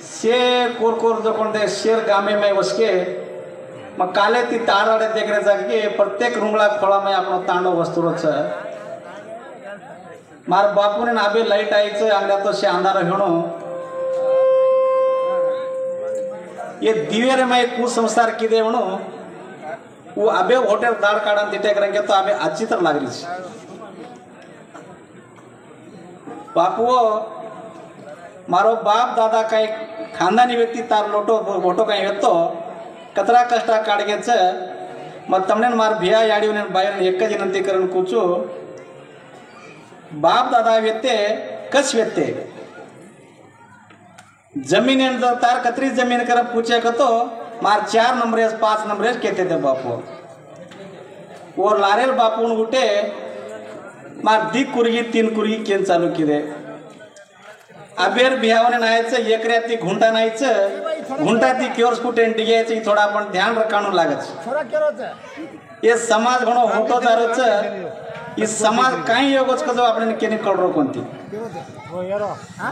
शेर core जो कोण ते शेर गामे में उसके मग काले ती ताराडे देखरे जागे प्रत्येक रुंगळा खोळा में आपण तांडव वस्तुरोच मार बापूने नाबे लाईट आईचं अंगड्या तो शे अंधारा हेणो ये दिवेरे में कुसंस्कार किदे म्हणो वो अबे होटल दाड़ काढन तिटे करेंगे तो अबे अच्छी तरह लागली बापुओ मारो बाप दादा काही खानदानी व्यक्ती तार मोठो काही येतो कतरा कष्टा काढगेच मग तमने मार भिया याडी बाहेर एकच विनंती करून कुचू बाप दादा व्यते कस व्यते जमीन जर तार कतरी जमीन कर पूछे तो मार 4 नंबरेस 5 नंबरेस कहते थे बापू और लारेल बापू उठे मार दी कुरगी 3 कुरगी केन चालू किदे अबेर बिहावने नायचं एकऱ्या ती घुंटा नायचं घुंटा ती क्योर्स कुठे टिगायची थोडा आपण ध्यान रखाणू लागत ये समाज म्हणो होतो तारच ये समाज काही योगच कजो आपण केने कळरो कोणती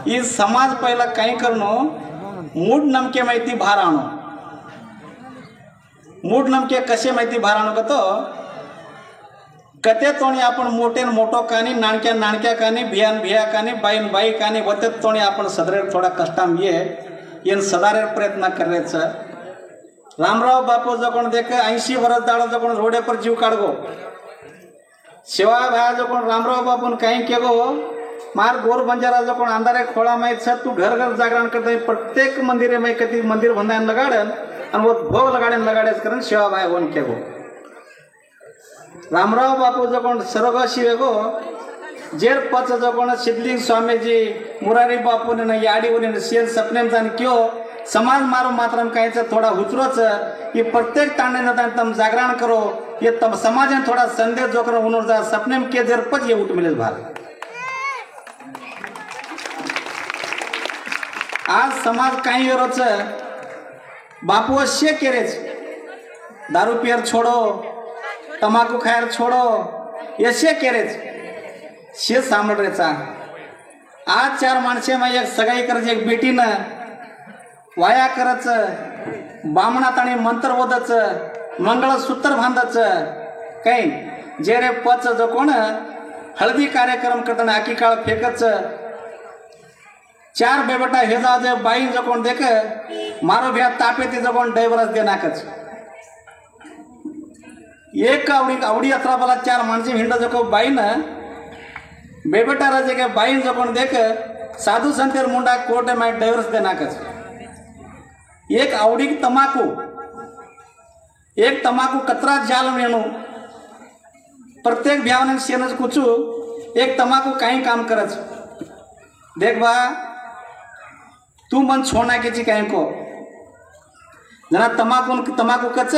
ये समाज पहिला काही करणो मूड नमके माहिती भार आणो मूड नमके कसे माहिती भार आणो तो कते तोणी आपण मोठे मोठो कानी नाणक्या नाणक्या कानी भियान भिया कानी बाईन बाई कानी वते तोणी आपण सदरेर थोडा कष्टाम येन सदारेर प्रयत्न करायचं रामराव बापू जो कोण देख 80 वर्ष दाडो जो कोण रोडे पर जीव काढगो शिवा भाया जो कोण रामराव बापून काही केगो मार गोर बंजारा जो कोण अंधारे खोळा माहित छ तू घर घर जागरण करते प्रत्येक मंदिरे में कती मंदिर बंधायन लगाडन आणि वो भोग लगाडेस करून शिवा भाया वन केगो रामराव बापू जो कोण सर्व शिवेगो जेर पच जो कोण सिद्धलिंग स्वामीजी मुरारी बापू ने याडी उन्हें सेल सपने जान क्यों समाज मारो मात्रम कायचं थोडा हुचरोच ये प्रत्येक तांडे न तम जागरण करो ये तम समाज ने थोड़ा संदेश जो करो उन्होंने जा सपने के जेर पच ये उठ मिले भार आज समाज काही रोच बापू शे केरेच दारू पियर छोड़ो तमाकू खायर छोड़ो ये शे केरेच शे सांभळ रेचा आज 4 माणसे में एक सगाई करज एक बेटी न वाया करच बामणात आणि मंत्र ओदच मंगळसूत्र बांधच काही जेरे पच जो कोण हळदी कार्यक्रम करताना आकी काळ फेकच 4 बेबटा हे जा बाई जो कोण देख मारो भ्या तापे ती जो कोण ड्रायव्हरच दे नाकच एक आवडी 18 बाला 4 माणसे हिंड जो को बाई न बेबटा राजे के बाई जो कोण देख साधू संतेर मुंडा कोर्ट में ड्रायव्हरच दे नाकच एक आवडी तमाकू कतरा जाल मेणू प्रत्येक भ्यावने शेनच कुचू एक तमाकू काही काम करच देख बा तू मन छोड़ना के काही को जना तमाकू कच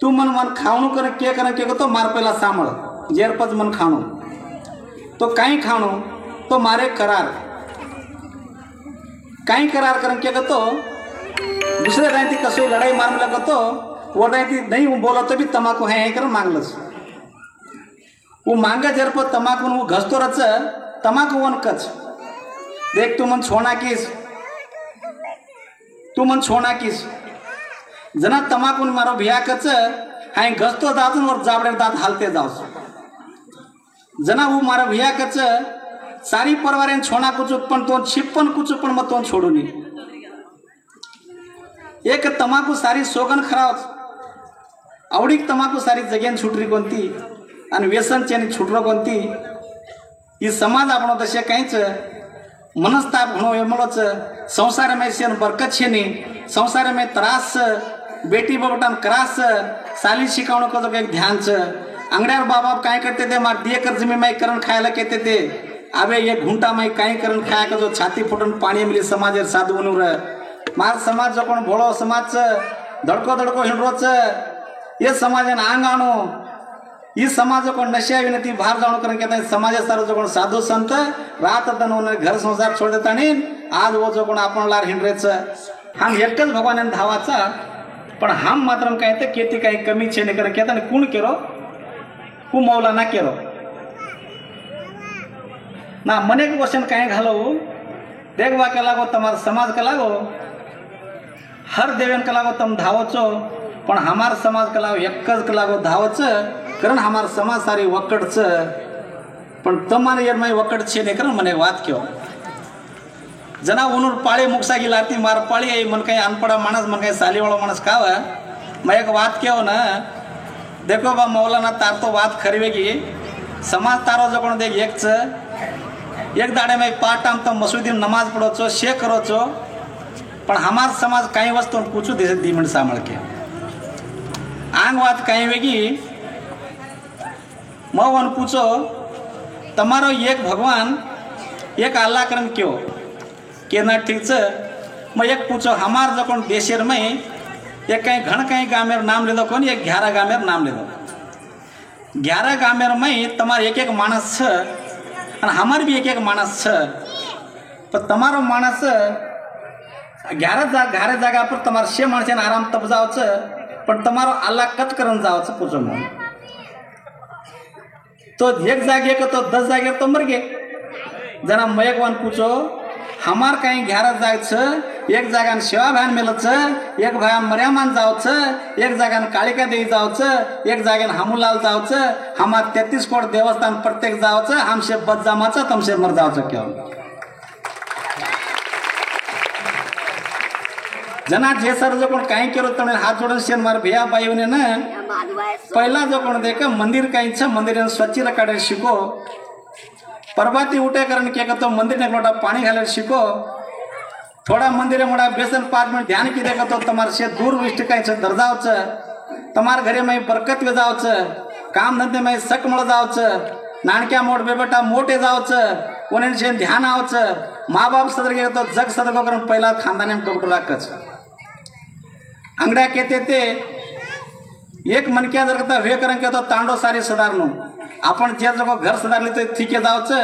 तू मन खावणू के तो मार पहिला सांभळ जेरपच मन खाणू तो काही खाणू तो मारे करार काही करार करन के तो दुसरे रायती कसो लड़ाई मार लगा तो वो रायती नहीं बोलतो भी तमाकू है कर मांगलस वो मांगा जर पर तमाकू वो घसतो रच तमाकू वन कच देख तू मन छोना किस जना तमाकू मारो भिया कच हाय घसतो दातून और जाबड़े दात हालते जाओ जना वो मारो भिया कच सारी परवारेन छोना कुछ पण तो छिप्पन कुछ पण मत तो छोडूनी एक तमाकू सारी सोगन खराव आवडी तमाकू सारी जगेन छुटरी कोणती आणि व्यसन चेनी छुटरो कोणती ही समाज आपण तसे काहीच मनस्ताप म्हणो एमलोच संसार में शेन बरकत छेनी संसार में त्रास बेटी बबटान क्रास साली शिकावणो को एक ध्यान छ अंगड्यार बाबा काय करते थे मार दिए कर जमीन में करण खायला कहते थे अबे ये घुंटा में काय करण खाया का जो छाती फुटन पानी मिली समाज साधू अनुर मार समाज जो कोण भोळो समाज धडको हिंडरोच ये समाज आंगाणो ये समाज को नशा विनती बाहर जाणो करण कहता है समाज सारो जो कोण साधु संत रात तन उन्हें घर संसार छोड़ देता नहीं आज वो जो कोण आपण लार हिंडरेच हम एकच भगवान धावाचा पण हम मात्र कहते केती काही कमी छे नहीं करण कहता कोण केरो हु मौला ना केरो ना मने क्वेश्चन काय घालो देखवा के लागो तमार समाज के लागो हर देवेन के लागो तम धावो छो पण हमार समाज के लागो एकज के लागो धावो छ कारण हमार समाज सारी वकड़ छ पण तमारे यार मैं वकड़ छे ने कारण मने बात क्यों जना उनूर पाळे मुक्सा की लाती मार पाळी आई मन काही अनपड़ा माणस मन काही साली वाला माणस कावा मैं एक बात क्यों ना देखो बा मौलाना तार तो बात खरीवेगी समाज तारो जो कोण देख एक दाड़े में पार्ट टाइम तो मसूदी नमाज पढ़ो छो शे करो छो पण हमार समाज कई वस्तु पूछो दे 2 मिनट सांभ के आंग बात कहीं वेगी मौन पूछो तमारो एक भगवान एक अल्लाह करन क्यों के ना ठीक छ मैं एक पूछो हमार जो कोण देशेर में एक कहीं घण कहीं गामेर नाम ले दो कोन एक 11 गामेर नाम ले दो 11 गामेर में तमार एक मानस छ और हमार भी एक मानस छ पर तमारो मानस 11 जगह पर तमार 6 माणस आराम तप जाओ छ पण तमारो अल्लाह कत करन जाओ छ पूछो मन तो एक जागे को तो 10 जागे तो मर गए जना मयकवान पूछो हमार कहीं 11 जाग छ एक जगह शिवा भान मेल छ एक भान मर्यामान जाओ छ एक जगह कालिका देवी जाओ छ एक जगह हमूलाल जाओ छ हमार 33 कोट देवस्थान प्रत्येक जाओ छ हमसे बच जामा छ तुमसे मर जाओ छ क्यों जना जे सर जो कोण काही केलो तने हात जोडून शेन मार भैया बाई ने ना पहिला जो कोण देख मंदिर काही छ मंदिर स्वच्छ रखाडे शिको परबाती उठे कारण के तो मंदिर ने लोटा पानी घाले शिको थोड़ा मंदिर में मोड़ा बेसन 5 मिनट ध्यान की देखो तो तुम्हारे से दूर विष्ट काही छ दर जाओ छ तुम्हार घरे में बरकत वे जाओ छ काम धंधे में सक मळ जाओ छ नानक्या मोट बेटा मोटे जाओ छ उन्हें से ध्यान आओ छ माँ बाप सदर के तो जग सदर को पहिला खानदान में डॉक्टर राखच अंगड़ा कहते थे एक मन क्या जरता वे करन के तो तांडो सारी सुधारनो आपण जे जगह घर सुधारली तो ठीके जाओ छ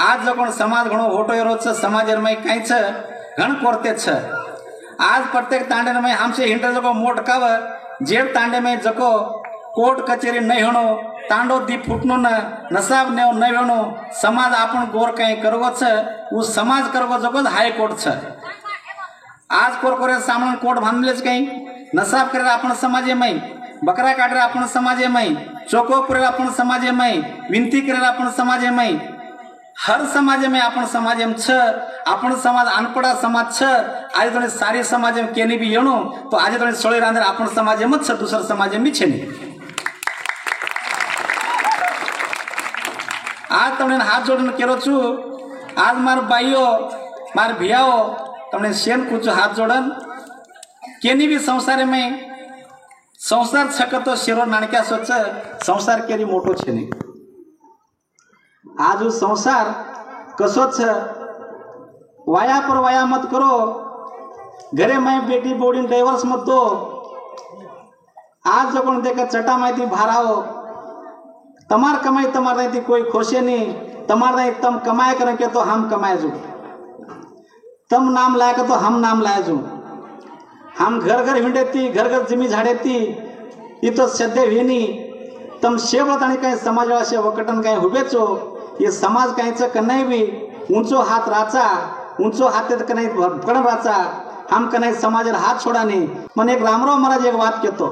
आज जो कोण समाज घणो होटो एरो छ समाज में काही छ घण कोरते छ आज प्रत्येक तांडे में हमसे हिंटर जको मोट काव जेब तांडे में जको कोर्ट कचेरी नहीं होनो तांडो दी फुटनो न नसाब ने नहीं होनो समाज आपण गोर काही करगो छ उ समाज करगो जको हाई कोर्ट छ आज कोरकोरे सामान कोर्ट बांधलेच काही नसाब करे आपण समाजे में बकरा काटे आपण समाजे में चोको पुरे आपण समाजे में विनती करे आपण समाजे में हर समाज में आपण समाज में छ आपण समाज अनपड़ा समाज छ आज तो सारी समाज में केनी भी येणो तो आज तो सोळे रांदर आपण समाज में छ दूसरा समाज में छे आज तमने हाथ जोड़न केरो छु आज मार बाईओ मार भियाओ तमने शेन कुछ हाथ जोड़न केनी भी संसार में संसार छकतो शेरो नाणक्या सोच संसार केरी मोटो छे नहीं आज संसार कसो छ वाया पर वाया मत करो घरे में बेटी बोर्डिंग डाइवर्स मत दो आज जो कोण देख चटा माहिती भाराओ तमार कमाई तमार नहीं थी कोई खुशी नहीं तमार नहीं तम कमाए करें के तो हम कमाए जो तम नाम लाए के तो हम नाम लाए जो हम घर घर हिंडेती घर घर जमी झाड़ेती ये तो सद्य विनी तम शेवत आणि काही समाजाचे वकटन काही हुबेचो ये समाज काहीच कन्हई भी ऊंचो हाथ राचा ऊंचो हाथ कन्हई भटकण राचा हम कन्हई समाज हाथ छोड़ा नहीं मन एक रामराव महाराज एक बात कहतो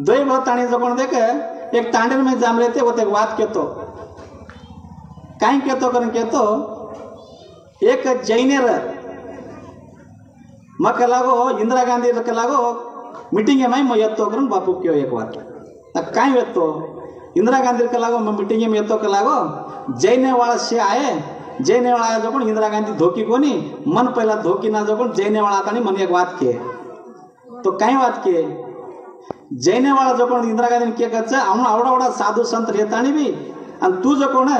दोई बळताणी जो कोण देख एक तांडेर में जाम लेते वो एक बात कहतो काही कहतो करण कहतो एक जैनेर मक लागो इंदिरा गांधी के लागो मीटिंग में मैं येतो करण बापू क्यों एक बात काय येतो इंदिरा गांधी के लागो मीटिंग में येतो के लागो जैने वाला से आए जैने वाला जो कोण इंदिरा गांधी धोकी कोनी मन पहला धोकी ना जो कोण जैने वाला तानी मन एक बात के तो काही बात के जैने वाला जो कोण इंदिरा गांधी के कच हम आवडा साधू संत रेतानी भी आणि तू जो कोण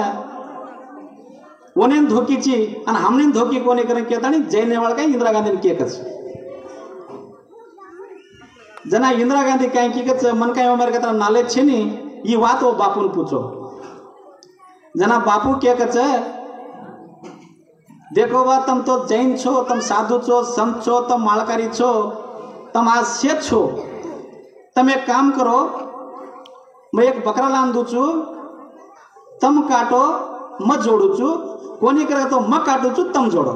ओनेन धोकीची आणि हमने धोकी कोणी करण केतानी जैने वाला काही इंदिरा गांधी के कच जना इंदिरा गांधी काही की कच मन काही उमर के नॉलेज छे नी ये बात वो बापू पूछो जना बापू क्या कच देखो बा तम तो जैन छो तम साधु छो संत छो तम मालकारी छो तम आज शेत छो तम एक काम करो मैं एक बकरा लान दू छू तम काटो मत जोड़ू छू कोणी करे तो मग काटूचू तम जोडो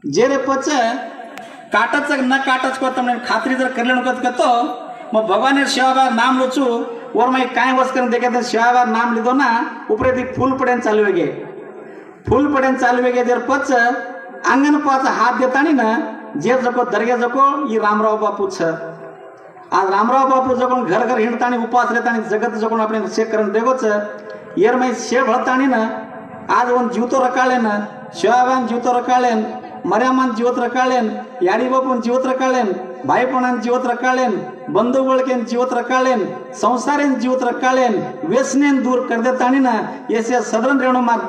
जे रे पच काटच न काटच को तमने खातरी जर कर लेनो कतो म भगवान ने सेवा नाम लोचू और मैं काय वस कर देखे तो सेवा नाम लिदो ना ऊपर दी फूल पडेन चालू गे फूल पडेन चालू गे जर पच अंगन पाच हाथ देतानी ना जे जको दर्गे जको ये रामराव बापू छ आज रामराव बापू जको घर घर हिंडतानी उपास रहतानी जगत जको अपने चेक करन देगो छ येर मैं शे भळतानी ना आज वन जीवतो रकाळे ना सेवान जीवतो रकाळेन मर्यामान जीवत रकाळेन याडी बापून जीवत रकाळेन भाईपणान जीवत रकाळेन बंधु ಬಳಕೆन जीवत रकाळेन संसारेन जीवत रकाळेन व्यसनेन दूर कर देतानी ना ऐसे सदरन रेणु मार